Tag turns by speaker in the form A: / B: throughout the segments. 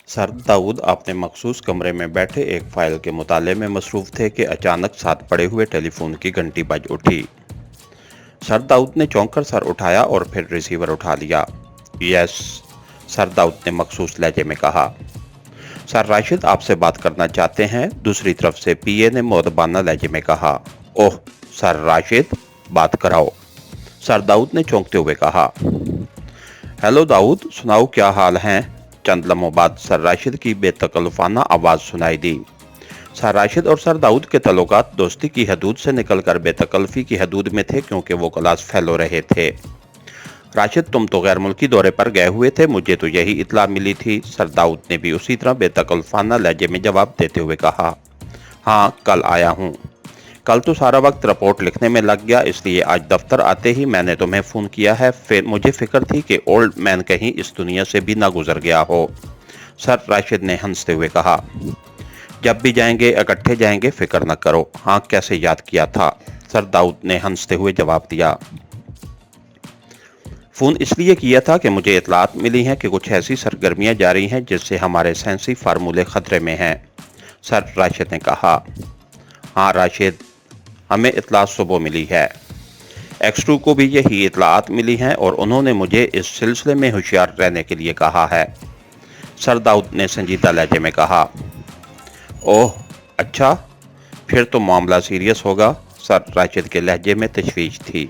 A: Sir Dawood अपने मखसूस कमरे में बैठे एक फाइल के मुताले में मसरूफ थे कि अचानक साथ पड़े हुए टेलीफोन की घंटी बज उठी। सर दाऊद ने चौंक कर सर उठाया और फिर रिसीवर उठा लिया। यस, सर दाऊद ने मखसूस लहजे में कहा। सर राशिद आपसे बात करना चाहते हैं, दूसरी तरफ से पीए ने मुअद्दबाना लहजे में कहा। ओह, सर राशिद, बात कराओ, सर दाऊद ने चौंकते हुए कहा। हेलो दाऊद, सुनाओ क्या हाल हैं? चंद लम्हों बाद सर राशिद की बेतकल्लुफाना आवाज़ सुनाई दी। सर राशिद और सर दाऊद के तल्लुकात दोस्ती की हदूद से निकलकर बेतकल्लुफी की हदूद में थे, क्योंकि वो क्लास फेलो रहे थे। राशिद, तुम तो गैर मुल्की दौरे पर गए हुए थे, मुझे तो यही इत्तला मिली थी। सर दाऊद ने भी उसी तरह बेतकल्लुफाना लहजे में जवाब देते हुए कहा। हाँ, कल आया हूँ। कल तो सारा वक्त रिपोर्ट लिखने में लग गया, इसलिए आज दफ्तर आते ही मैंने तुम्हें फ़ोन किया है। फिर मुझे फिक्र थी कि ओल्ड मैन कहीं इस दुनिया से भी ना गुजर गया हो। सर राशिद ने हंसते हुए कहा। जब भी जाएंगे इकट्ठे जाएंगे, फिक्र न करो। हाँ, कैसे याद किया था? सर दाऊद ने हंसते हुए जवाब दिया। फ़ोन इसलिए किया था कि मुझे इतलात मिली हैं कि कुछ ऐसी सरगर्मियां जारी हैं जिससे हमारे साइंसी फार्मूले खतरे में हैं। सर राशिद ने कहा। हाँ राशिद, हमें इतलात सुबह मिली है। एक्स2 को भी यही इतलात मिली हैं और उन्होंने मुझे इस सिलसिले में होशियार रहने के लिए कहा है। सर दाऊद ने संजीदा लहजे में कहा। ओह अच्छा, फिर तो मामला सीरियस होगा। सर राशिद के लहजे में तशवीश थी।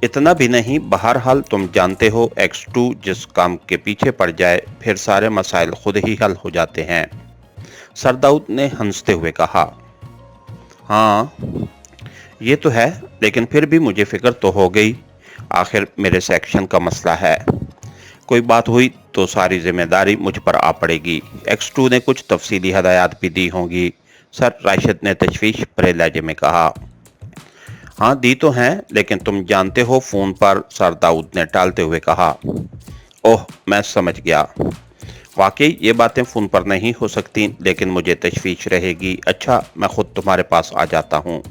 A: इतना भी नहीं, बहरहाल तुम जानते हो, एक्स2 जिस काम के पीछे पड़ जाए फिर सारे मसाइल खुद ही हल हो जाते हैं। सर दाऊद ने हंसते हुए कहा। हाँ ये तो है, लेकिन फिर भी मुझे फिक्र तो हो गई। आखिर मेरे सेक्शन का मसला है, कोई बात हुई तो सारी जिम्मेदारी मुझ पर आ पड़ेगी। एक्स2 ने कुछ तफसीली हदायत भी दी होंगी। सर राशिद ने तशवीश भरे लहजे में कहा। हाँ दी तो हैं, लेकिन तुम जानते हो फ़ोन पर, सर दाऊद ने टालते हुए कहा। ओह, मैं समझ गया। वाकई ये बातें फ़ोन पर नहीं हो सकती, लेकिन मुझे तशवीश रहेगी। अच्छा, मैं खुद तुम्हारे पास आ जाता हूँ।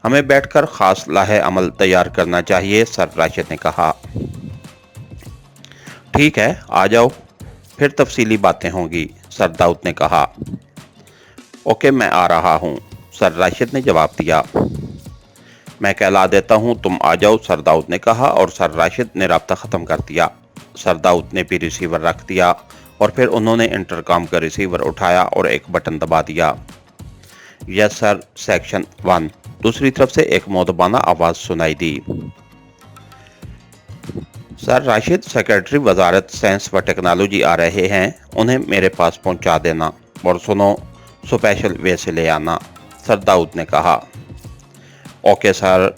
A: हमें बैठकर खास लाहे अमल तैयार करना चाहिए, सर राशिद ने कहा। ठीक है, आ जाओ, फिर तफसीली बातें होंगी, सर दाऊद ने कहा। ओके, मैं आ रहा हूँ, सर राशिद ने जवाब दिया। मैं कहला देता हूँ, तुम आ जाओ, सर दाऊद ने कहा और सर राशिद ने राब्ता ख़त्म कर दिया। सर दाऊद ने भी रिसीवर रख दिया और फिर उन्होंने इंटरकॉम का रिसीवर उठाया और एक बटन दबा दिया। Yes sir, section 1। दूसरी तरफ से एक मुअद्दबाना आवाज़ सुनाई दी। सर राशिद, सेक्रेटरी वजारत साइंस व टेक्नोलॉजी आ रहे हैं, उन्हें मेरे पास पहुंचा देना, और सुनो, स्पेशल वे से ले आना, सर दाऊद ने कहा। ओके सर,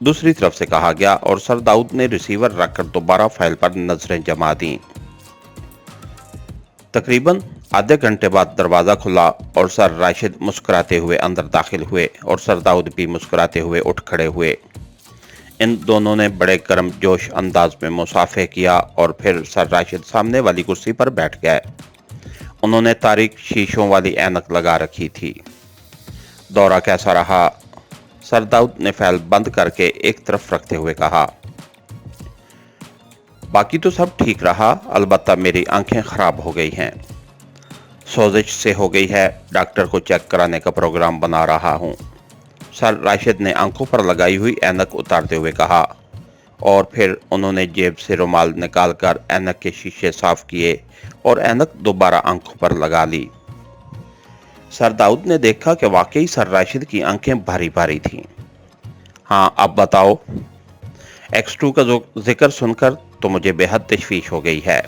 A: दूसरी तरफ से कहा गया और सर दाऊद ने रिसीवर रखकर दोबारा फाइल पर नजरें जमा दी। तकरीबन आधे घंटे बाद दरवाज़ा खुला और सर राशिद मुस्कुराते हुए अंदर दाखिल हुए और सर दाऊद भी मुस्कुराते हुए उठ खड़े हुए। इन दोनों ने बड़े गर्म जोश अंदाज में मुसाफे किया और फिर सर राशिद सामने वाली कुर्सी पर बैठ गए। उन्होंने तारीक शीशों वाली ऐनक लगा रखी थी। दौरा कैसा रहा? सर दाऊद ने फाइल बंद करके एक तरफ रखते हुए कहा। बाकी तो सब ठीक रहा, अलबत्ता मेरी आंखें खराब हो गई हैं। सोजिश से हो गई है, डॉक्टर को चेक कराने का प्रोग्राम बना रहा हूँ, सर राशिद ने आंखों पर लगाई हुई ऐनक उतारते हुए कहा और फिर उन्होंने जेब से रुमाल निकालकर ऐनक के शीशे साफ किए और ऐनक दोबारा आंखों पर लगा ली। सर दाऊद ने देखा कि वाकई सर राशिद की आंखें भारी भारी थीं। हाँ, अब बताओ। एक्स2 का जिक्र सुनकर तो मुझे बेहद तशवीश हो गई है।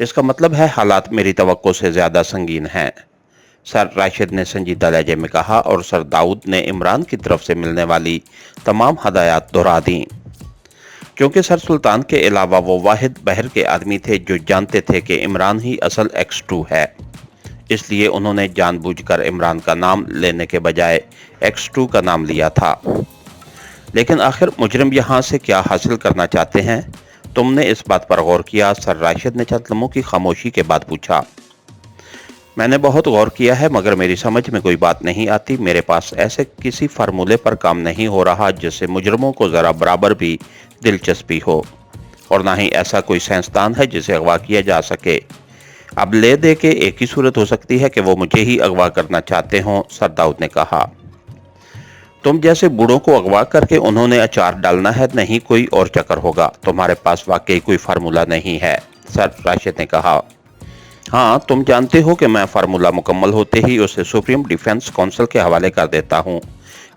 A: इसका मतलब है हालात मेरी तवक्को से ज़्यादा संगीन हैं, सर राशिद ने संजीदा लहजे में कहा और सर दाऊद ने इमरान की तरफ से मिलने वाली तमाम हदायत दोहरा दी। क्योंकि सर सुल्तान के अलावा वो वाहिद बहर के आदमी थे जो जानते थे कि इमरान ही असल एक्स2 है, इसलिए उन्होंने जानबूझकर इमरान का नाम लेने के बजाय एक्स2 का नाम लिया था। लेकिन आखिर मुजरिम यहाँ से क्या हासिल करना चाहते हैं? तुमने इस बात पर गौर किया? सर राशिद ने चंद लम्हों की खामोशी के बाद पूछा। मैंने बहुत गौर किया है, मगर मेरी समझ में कोई बात नहीं आती। मेरे पास ऐसे किसी फार्मूले पर काम नहीं हो रहा जिससे मुजरिमों को ज़रा बराबर भी दिलचस्पी हो। اور نہ ہی ایسا کوئی سائنسدان ہے جسے اغوا کیا جا سکے۔ اب لے دے کے ایک ہی صورت ہو سکتی ہے کہ وہ مجھے ہی اغوا کرنا چاہتے ہوں، سر داؤد نے کہا۔ تم جیسے بوڑھوں کو اغوا کر کے انہوں نے اچار ڈالنا ہے، نہیں کوئی اور چکر ہوگا۔ تمہارے پاس واقعی کوئی فارمولہ نہیں ہے، سر راشد نے کہا۔ ہاں، تم جانتے ہو کہ میں فارمولہ مکمل ہوتے ہی اسے سپریم ڈیفنس کونسل کے حوالے کر دیتا ہوں۔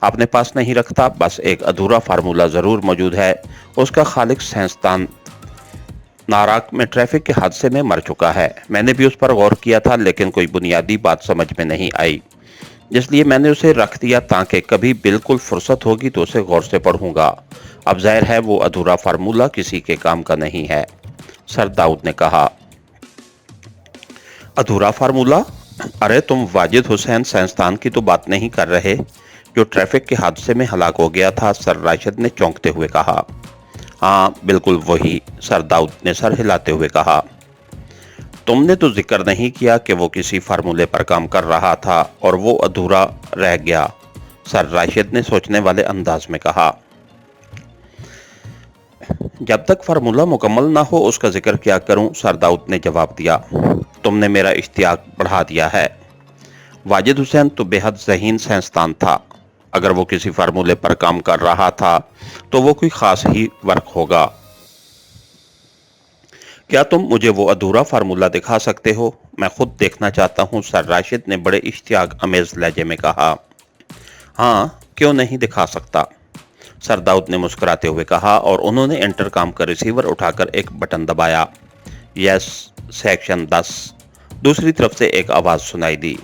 A: اپنے پاس نہیں رکھتا، بس ایک ادھورا فارمولہ ضرور موجود ہے۔ اس کا خالق سائنسدان ناراک میں ٹریفک کے حادثے میں مر چکا ہے۔ میں نے بھی اس پر غور کیا تھا، لیکن کوئی بنیادی بات سمجھ میں نہیں آئی، اس لیے میں نے اسے رکھ دیا تاکہ کبھی بالکل فرصت ہوگی تو اسے غور سے پڑھوں گا۔ اب ظاہر ہے وہ ادھورا فارمولہ کسی کے کام کا نہیں ہے، سر داؤد نے کہا۔ ادھورا فارمولہ؟ ارے تم واجد حسین سائنسدان کی تو بات نہیں کر رہے جو ٹریفک کے حادثے میں ہلاک ہو گیا تھا، سر راشد نے چونکتے ہوئے کہا۔ ہاں بالکل وہی، سر داؤد نے سر ہلاتے ہوئے کہا۔ تم نے تو ذکر نہیں کیا کہ وہ کسی فارمولے پر کام کر رہا تھا اور وہ ادھورا رہ گیا، سر راشد نے سوچنے والے انداز میں کہا۔ جب تک فارمولہ مکمل نہ ہو اس کا ذکر کیا کروں، سر داؤد نے جواب دیا۔ تم نے میرا اشتیاق بڑھا دیا ہے۔ واجد حسین تو بے حد ذہین سائنسدان تھا۔ اگر وہ کسی فارمولے پر کام کر رہا تھا تو وہ کوئی خاص ہی ورک ہوگا۔ کیا تم مجھے وہ ادھورا فارمولہ دکھا سکتے ہو؟ میں خود دیکھنا چاہتا ہوں، سر راشد نے بڑے اشتیاق امیز لہجے میں کہا۔ ہاں کیوں نہیں دکھا سکتا، سر داؤد نے مسکراتے ہوئے کہا، اور انہوں نے انٹرکام کا ریسیور اٹھا کر ایک بٹن دبایا۔ یس سیکشن 10، دوسری طرف سے ایک آواز سنائی دی۔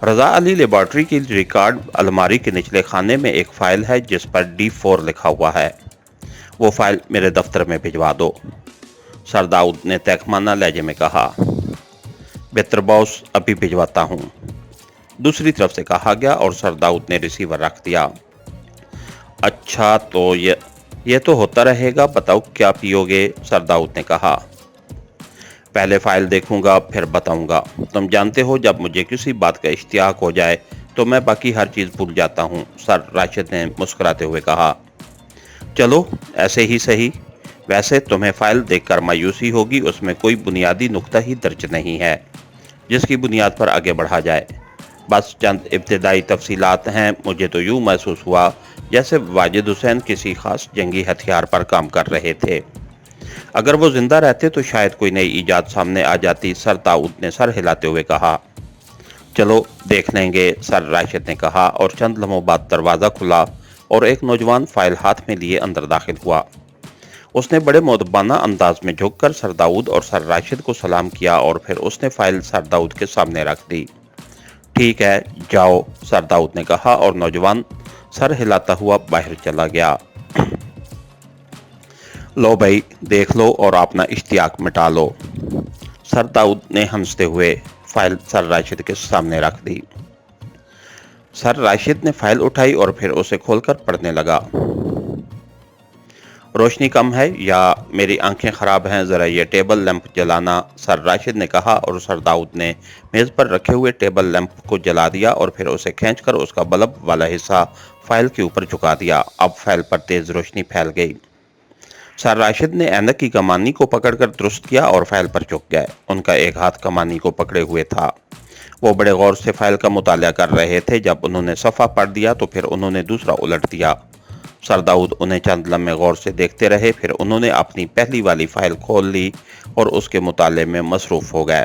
A: رضا علی لیبارٹری کی ریکارڈ الماری کے نچلے خانے میں ایک فائل ہے جس پر D4 لکھا ہوا ہے، وہ فائل میرے دفتر میں بھجوا دو، سر داؤد نے تحقیرانہ لہجے میں کہا۔ بہتر باس، ابھی بھجواتا ہوں، دوسری طرف سے کہا گیا، اور سر داؤد نے ریسیور رکھ دیا۔ اچھا تو یہ تو ہوتا رہے گا، بتاؤ کیا پیو گے، سر داؤد نے کہا۔ پہلے فائل دیکھوں گا پھر بتاؤں گا۔ تم جانتے ہو جب مجھے کسی بات کا اشتیاق ہو جائے تو میں باقی ہر چیز بھول جاتا ہوں، سر راشد نے مسکراتے ہوئے کہا۔ چلو ایسے ہی صحیح، ویسے تمہیں فائل دیکھ کر مایوسی ہوگی، اس میں کوئی بنیادی نقطہ ہی درج نہیں ہے جس کی بنیاد پر آگے بڑھا جائے، بس چند ابتدائی تفصیلات ہیں۔ مجھے تو یوں محسوس ہوا جیسے واجد حسین کسی خاص جنگی ہتھیار پر کام کر رہے تھے۔ اگر وہ زندہ رہتے تو شاید کوئی نئی ایجاد سامنے آ جاتی، سر داؤد نے سر ہلاتے ہوئے کہا۔ چلو دیکھ لیں گے، سر راشد نے کہا، اور چند لمحوں بعد دروازہ کھلا اور ایک نوجوان فائل ہاتھ میں لیے اندر داخل ہوا۔ اس نے بڑے مؤدبانہ انداز میں جھک کر سر داؤد اور سر راشد کو سلام کیا، اور پھر اس نے فائل سر داؤد کے سامنے رکھ دی۔ ٹھیک ہے جاؤ، سر داؤد نے کہا، اور نوجوان سر ہلاتا ہوا باہر چلا گیا۔ لو بھائی دیکھ لو اور اپنا اشتیاق مٹا لو، سر داؤد نے ہنستے ہوئے فائل سر راشد کے سامنے رکھ دی۔ سر راشد نے فائل اٹھائی اور پھر اسے کھول کر پڑھنے لگا۔ روشنی کم ہے یا میری آنکھیں خراب ہیں، ذرا یہ ٹیبل لیمپ جلانا، سر راشد نے کہا، اور سر داؤد نے میز پر رکھے ہوئے ٹیبل لیمپ کو جلا دیا اور پھر اسے کھینچ کر اس کا بلب والا حصہ فائل کے اوپر جھکا دیا۔ اب فائل پر تیز روشنی پھیل گئی۔ سر راشد نے اینک کی کمانی کو پکڑ کر درست کیا اور فائل پر جھک گئے۔ ان کا ایک ہاتھ کمانی کو پکڑے ہوئے تھا۔ وہ بڑے غور سے فائل کا مطالعہ کر رہے تھے۔ جب انہوں نے صفحہ پڑھ دیا تو پھر انہوں نے دوسرا الٹ دیا۔ سر داؤد انہیں چند لمحے غور سے دیکھتے رہے، پھر انہوں نے اپنی پہلی والی فائل کھول لی اور اس کے مطالعے میں مصروف ہو گئے۔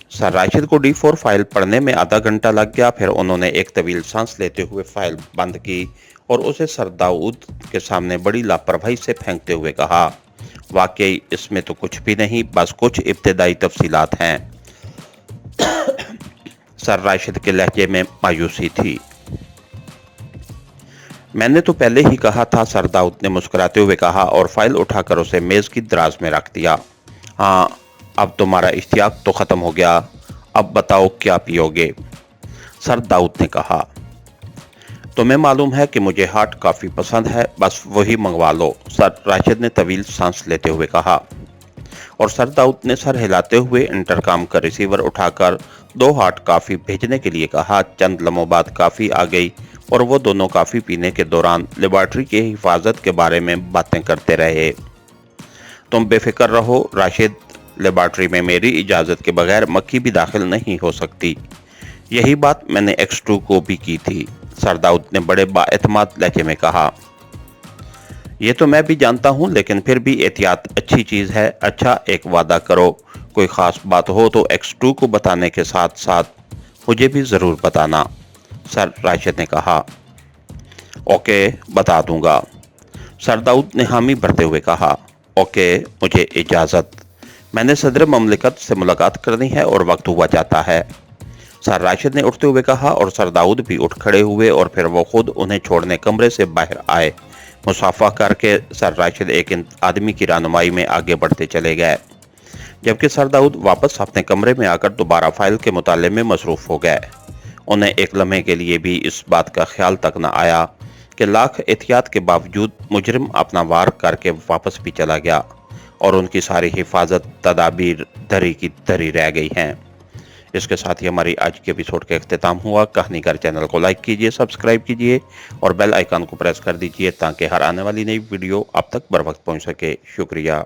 A: سر راشد کو D4 فائل پڑھنے میں آدھا گھنٹہ لگ گیا، پھر انہوں نے ایک طویل سانس لیتے ہوئے فائل بند کی اور اسے سر داؤد کے سامنے بڑی لاپرواہی سے پھینکتے ہوئے کہا، واقعی اس میں تو کچھ بھی نہیں، بس کچھ ابتدائی تفصیلات ہیں۔ سر راشد کے لہجے میں مایوسی تھی۔ میں نے تو پہلے ہی کہا تھا، سر داؤد نے مسکراتے ہوئے کہا، اور فائل اٹھا کر اسے میز کی دراز میں رکھ دیا۔ ہاں اب تمہارا اشتیاق تو ختم ہو گیا، اب بتاؤ کیا پیو گے، سر داؤد نے کہا۔ تمہیں معلوم ہے کہ مجھے ہاٹ کافی پسند ہے، بس وہی منگوا لو، سر راشد نے طویل سانس لیتے ہوئے کہا۔ और सर दाऊद ने सर हिलाते हुए इंटरकॉम का रिसीवर उठाकर 2 हॉट कॉफी भेजने के लिए कहा। चंद लम्हों बाद कॉफी आ गई और वो दोनों कॉफी पीने के दौरान लेबॉर्ट्री की हिफाजत के बारे में बातें करते रहे। तुम बेफिक्र रहो राशिद, लेबॉर्ट्री में मेरी इजाजत के बगैर मक्खी भी दाखिल नहीं हो सकती। यही बात मैंने X2 को भी की थी, सर दाऊद ने बड़े बाएतमाद लहजे में कहा। ये तो मैं भी जानता हूँ, लेकिन फिर भी एहतियात अच्छी चीज है। अच्छा, एक वादा करो, कोई खास बात हो तो X2 को बताने के साथ साथ मुझे भी जरूर बताना, सर राशिद ने कहा। ओके, बता दूंगा, सर दाऊद ने हामी भरते हुए कहा। ओके, मुझे इजाजत, मैंने सदर ममलिकत से मुलाकात करनी है और वक्त हुआ जाता है, सर राशिद ने उठते हुए कहा। और सर दाऊद भी उठ खड़े हुए और फिर वो खुद उन्हें छोड़ने कमरे से बाहर आए। मुसाफा करके सर राशिद एक आदमी की रहनुमाई में आगे बढ़ते चले गए, जबकि सर दाऊद वापस अपने कमरे में आकर दोबारा फाइल के मुताले में मसरूफ हो गए। उन्हें एक लम्हे के लिए भी इस बात का ख्याल तक न आया कि लाख एहतियात के बावजूद मुजरिम अपना वार करके वापस भी चला गया और उनकी सारी हिफाजत तदाबीर धरी की धरी रह गई हैं। इसके साथ ही हमारी आज के एपिसोड का इख्तिताम हुआ। कहानीगर चैनल को लाइक कीजिए, सब्सक्राइब कीजिए और बेल आइकन को प्रेस कर दीजिए ताकि हर आने वाली नई वीडियो आप तक बर वक्त पहुंच सके। शुक्रिया।